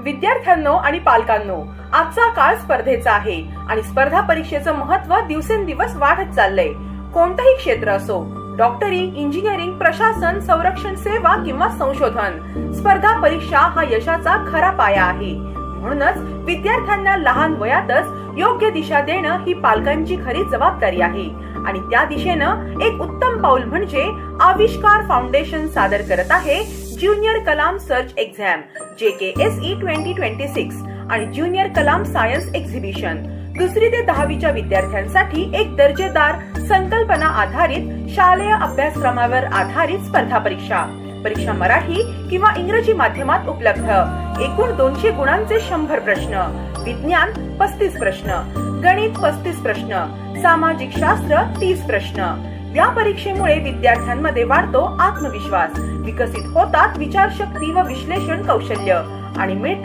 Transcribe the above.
विद्यार्थ्यांनो आणि पालकांनो, आजचा काळ स्पर्धेचा आहे आणि स्पर्धा परीक्षेचं महत्त्व दिवसेंदिवस वाढत चाललंय. कोणतंही क्षेत्र असो, डॉक्टरी, इंजिनिअरिंग, प्रशासन, संरक्षण सेवा किंवा संशोधन, स्पर्धा परीक्षा हा यशाचा खरा पाया आहे. म्हणूनच विद्यार्थ्यांना लहान वयातच योग्य दिशा देणं ही पालकांची खरी जबाबदारी आहे. आणि त्या दिशेनं एक उत्तम पाऊल म्हणजे आविष्कार फाउंडेशन सादर करत आहे junior Kalam search exam JKSE 2026 आणि ज्युनियर कलाम सायन्स एक्झिबिशन. 2री ते 10वीच्या विद्यार्थ्यांसाठी एक दर्जेदार, संकल्पना आधारित, शालेय अभ्यासक्रमावर आधारित स्पर्धा परीक्षा. परीक्षा मराठी किंवा इंग्रजी माध्यमात उपलब्ध. एकूण 200 गुणांचे 100 प्रश्न. विज्ञान 35 प्रश्न, गणित 35 प्रश्न, सामाजिक शास्त्र 30 प्रश्न. या परीक्षेमुळे विद्यार्थ्यांमध्ये वाढतो आत्मविश्वास, विकसित होतात विचारशक्ती व विश्लेषण कौशल्य आणि मिळते